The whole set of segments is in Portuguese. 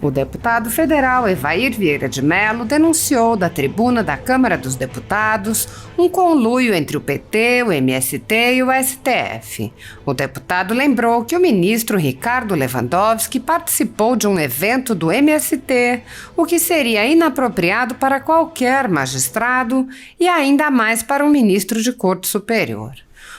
O deputado federal Evair Vieira de Mello denunciou da tribuna da Câmara dos Deputados um conluio entre o PT, o MST e o STF. O deputado lembrou que o ministro Ricardo Lewandowski participou de um evento do MST, o que seria inapropriado para qualquer magistrado e ainda mais para um ministro de Corte Superior.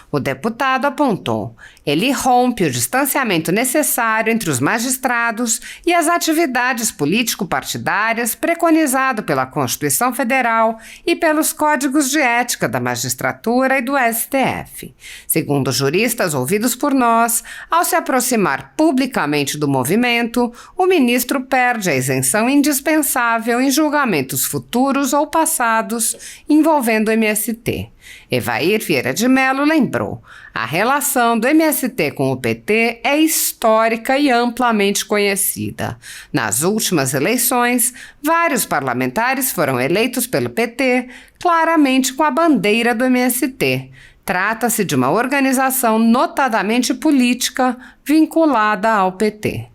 O deputado apontou: ele rompe o distanciamento necessário entre os magistrados e as atividades político-partidárias preconizado pela Constituição Federal e pelos códigos de ética da magistratura e do STF. Segundo juristas ouvidos por nós, ao se aproximar publicamente do movimento, o ministro perde a isenção indispensável em julgamentos futuros ou passados envolvendo o MST. Evair Vieira de Mello lembrou: a relação do MST com o PT é histórica e amplamente conhecida. Nas últimas eleições, vários parlamentares foram eleitos pelo PT, claramente com a bandeira do MST. Trata-se de uma organização notadamente política vinculada ao PT.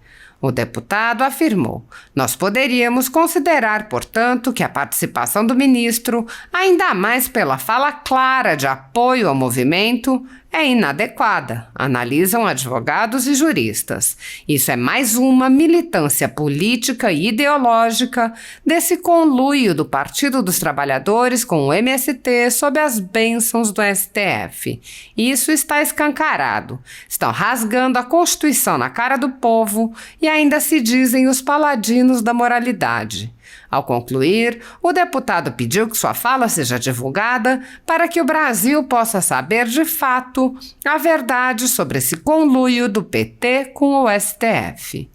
O deputado afirmou: nós poderíamos considerar, portanto, que a participação do ministro, ainda mais pela fala clara de apoio ao movimento, é inadequada, analisam advogados e juristas. Isso é mais uma militância política e ideológica desse conluio do Partido dos Trabalhadores com o MST sob as bênçãos do STF. Isso está escancarado. Estão rasgando a Constituição na cara do povo e ainda se dizem os paladinos da moralidade. Ao concluir, o deputado pediu que sua fala seja divulgada para que o Brasil possa saber de fato a verdade sobre esse conluio do PT com o STF.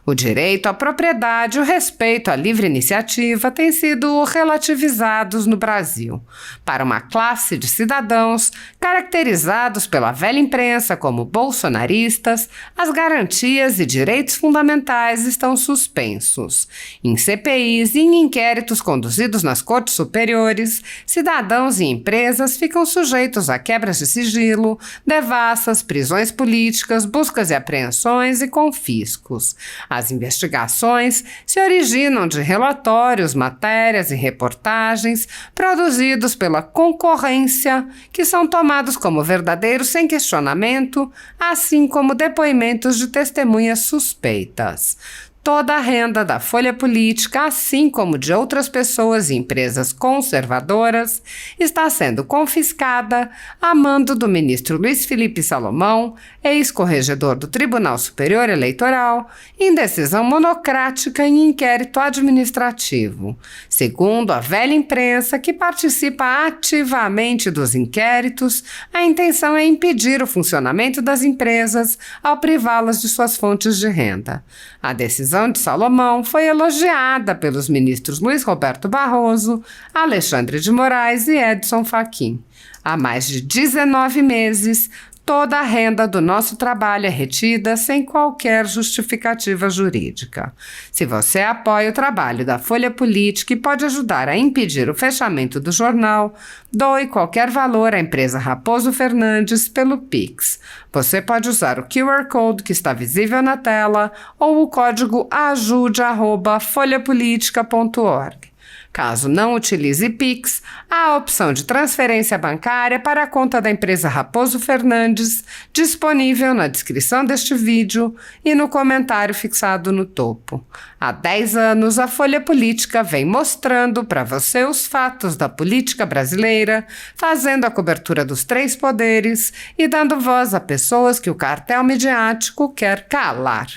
O direito à propriedade e o respeito à livre iniciativa têm sido relativizados no Brasil. Para uma classe de cidadãos caracterizados pela velha imprensa como bolsonaristas, as garantias e direitos fundamentais estão suspensos. Em CPIs e em inquéritos conduzidos nas cortes superiores, cidadãos e empresas ficam sujeitos a quebras de sigilo, devassas, prisões políticas, buscas e apreensões e confiscos. As investigações se originam de relatórios, matérias e reportagens produzidos pela concorrência, que são tomados como verdadeiros sem questionamento, assim como depoimentos de testemunhas suspeitas. Toda a renda da Folha Política, assim como de outras pessoas e empresas conservadoras, está sendo confiscada a mando do ministro Luiz Felipe Salomão, ex-corregedor do Tribunal Superior Eleitoral, em decisão monocrática em inquérito administrativo. Segundo a velha imprensa, que participa ativamente dos inquéritos, a intenção é impedir o funcionamento das empresas ao privá-las de suas fontes de renda. A decisão de Salomão foi elogiada pelos ministros Luiz Roberto Barroso, Alexandre de Moraes e Edson Fachin. Há mais de 19 meses, toda a renda do nosso trabalho é retida sem qualquer justificativa jurídica. Se você apoia o trabalho da Folha Política e pode ajudar a impedir o fechamento do jornal, doe qualquer valor à empresa Raposo Fernandes pelo Pix. Você pode usar o QR Code que está visível na tela ou o código ajude@folhapolitica.org. Caso não utilize Pix, há a opção de transferência bancária para a conta da empresa Raposo Fernandes, disponível na descrição deste vídeo e no comentário fixado no topo. Há 10 anos, a Folha Política vem mostrando para você os fatos da política brasileira, fazendo a cobertura dos 3 poderes e dando voz a pessoas que o cartel midiático quer calar.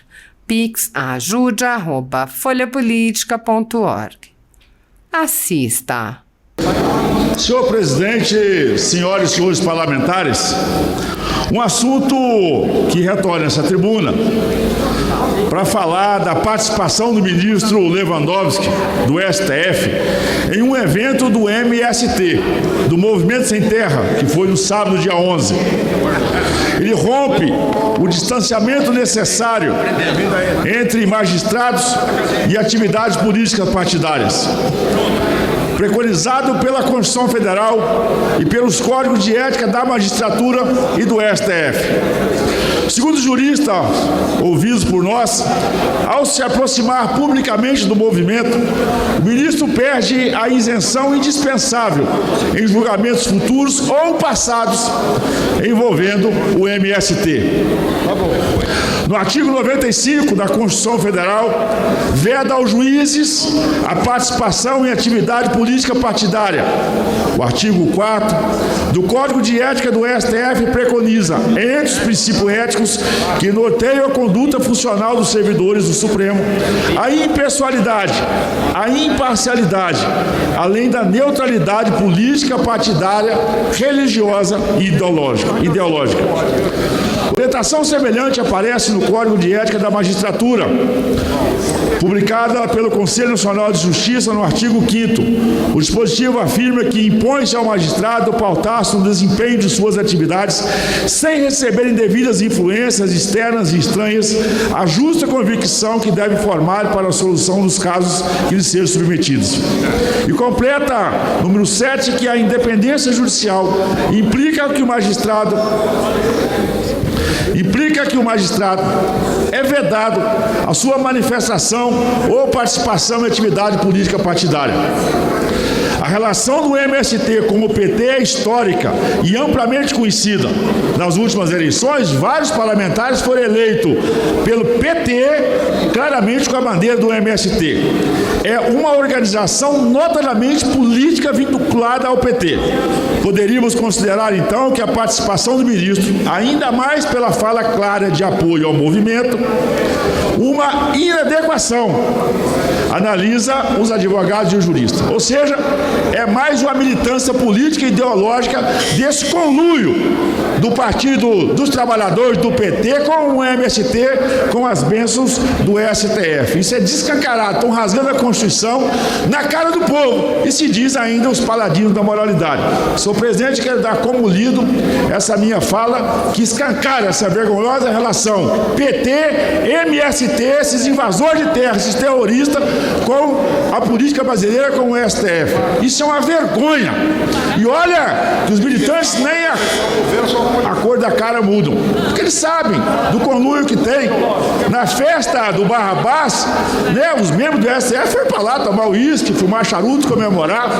Pix ajude@folhapolitica.org. Assista. Senhor presidente, senhoras e senhores parlamentares, um assunto que retorna a essa tribuna para falar da participação do ministro Lewandowski, do STF, em um evento do MST, do Movimento Sem Terra, que foi no sábado, dia 11. Ele rompe o distanciamento necessário entre magistrados e atividades políticas partidárias, preconizado pela Constituição Federal e pelos códigos de ética da magistratura e do STF. Segundo os juristas ouvidos por nós, ao se aproximar publicamente do movimento, o ministro perde a isenção indispensável em julgamentos futuros ou passados envolvendo o MST. No artigo 95 da Constituição Federal, veda aos juízes a participação em atividade política partidária. O artigo 4 do Código de Ética do STF preconiza, entre os princípios éticos que norteiam a conduta funcional dos servidores do Supremo, a impessoalidade, a imparcialidade, além da neutralidade política, partidária, religiosa e ideológica. Orientação semelhante aparece no Código de Ética da Magistratura, publicada pelo Conselho Nacional de Justiça no artigo 5º. O dispositivo afirma que impõe-se ao magistrado pautar-se no desempenho de suas atividades sem receber indevidas influências externas e estranhas a justa convicção que deve formar para a solução dos casos que lhe sejam submetidos. E completa, número 7, que a independência judicial implica que o magistrado é vedado a sua manifestação ou participação em atividade política partidária. A relação do MST com o PT é histórica e amplamente conhecida. Nas últimas eleições, vários parlamentares foram eleitos pelo PT, claramente com a bandeira do MST. É uma organização notadamente política vinculada ao PT. Poderíamos considerar, então, que a participação do ministro, ainda mais pela fala clara de apoio ao movimento, uma inadequação, analisa os advogados e os juristas. Ou seja, é mais uma militância política e ideológica desse conluio do Partido dos Trabalhadores, do PT, com o MST, com as bênçãos do STF. Isso é descancarado, estão rasgando a Constituição na cara do povo e se diz ainda os paladinos da moralidade. Senhor presidente, quero dar como lido essa minha fala, que escancara essa vergonhosa relação PT, MST, esses invasores de terra, esses terroristas, com a política brasileira, com o STF. Isso é uma vergonha. E olha que os militantes nem a cor da cara mudam, porque eles sabem do conluio que tem. Na festa do Barrabás, né, os membros do STF foram para lá tomar uísque, fumar charuto, comemorar.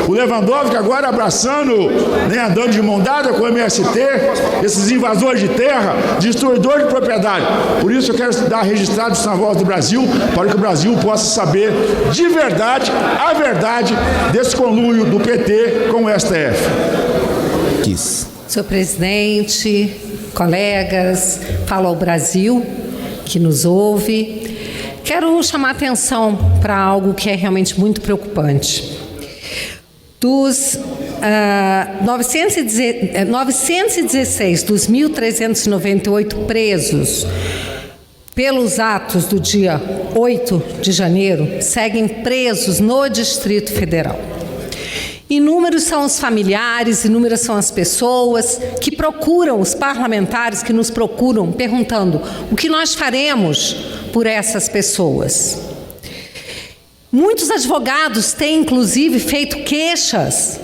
O Lewandowski agora abraçando, né, andando de mão dada com o MST, esses invasores de terra, destruidores de propriedade. Por isso eu quero dar registrado isso na Voz do Brasil, para que o Brasil possa saber de verdade, a verdade desse conluio do PT com o STF. Senhor presidente, colegas, fala ao Brasil que nos ouve. Quero chamar a atenção para algo que é realmente muito preocupante. Dos 916 dos 1.398 presos pelos atos do dia 8 de janeiro, seguem presos no Distrito Federal. Inúmeros são os familiares, inúmeras são as pessoas que procuram, os parlamentares que nos procuram, perguntando o que nós faremos por essas pessoas. Muitos advogados têm, inclusive, feito queixas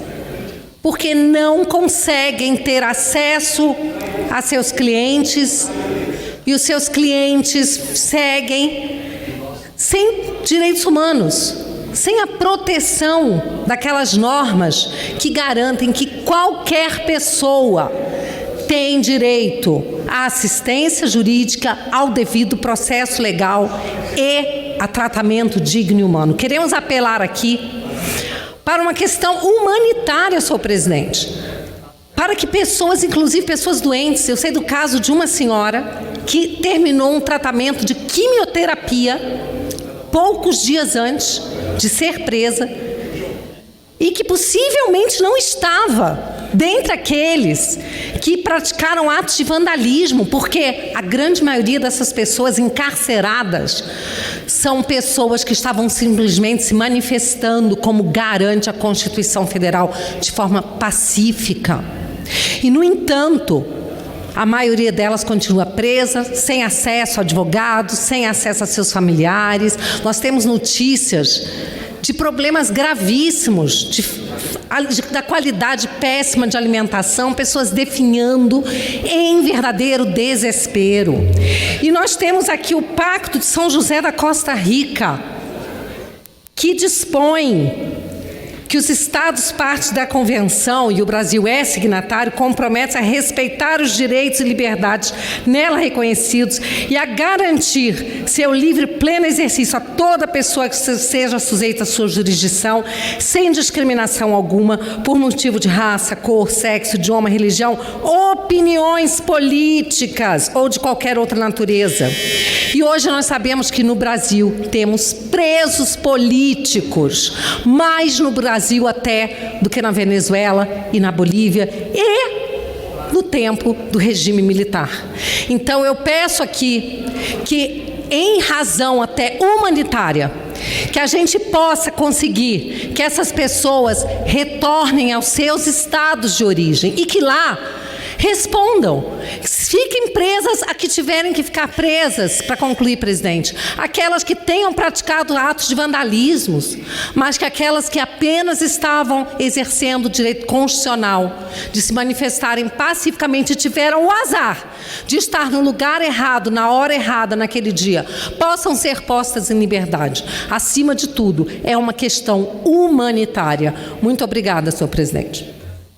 porque não conseguem ter acesso a seus clientes e os seus clientes seguem sem direitos humanos, sem a proteção daquelas normas que garantem que qualquer pessoa tem direito à assistência jurídica, ao devido processo legal e a tratamento digno e humano. Queremos apelar aqui para uma questão humanitária, senhor presidente, para que pessoas, inclusive pessoas doentes, eu sei do caso de uma senhora que terminou um tratamento de quimioterapia poucos dias antes de ser presa e que possivelmente não estava dentre aqueles que praticaram atos de vandalismo, porque a grande maioria dessas pessoas encarceradas são pessoas que estavam simplesmente se manifestando como garante a Constituição Federal de forma pacífica. E, no entanto, a maioria delas continua presa, sem acesso a advogados, sem acesso a seus familiares. Nós temos notícias de problemas gravíssimos, de da qualidade péssima de alimentação, pessoas definhando em verdadeiro desespero. E nós temos aqui o Pacto de São José da Costa Rica, que dispõe que os Estados partes da Convenção, e o Brasil é signatário, comprometem-se a respeitar os direitos e liberdades nela reconhecidos e a garantir seu livre e pleno exercício a toda pessoa que seja sujeita à sua jurisdição, sem discriminação alguma, por motivo de raça, cor, sexo, idioma, religião, opiniões políticas ou de qualquer outra natureza. E hoje nós sabemos que no Brasil temos presos políticos, mais no Brasil até do que na Venezuela e na Bolívia e no tempo do regime militar. Então eu peço aqui que, em razão até humanitária, que a gente possa conseguir que essas pessoas retornem aos seus estados de origem e que lá respondam. Fiquem presas a que tiverem que ficar presas, para concluir, presidente. Aquelas que tenham praticado atos de vandalismos, mas que aquelas que apenas estavam exercendo o direito constitucional de se manifestarem pacificamente e tiveram o azar de estar no lugar errado, na hora errada, naquele dia, possam ser postas em liberdade. Acima de tudo, é uma questão humanitária. Muito obrigada, senhor presidente.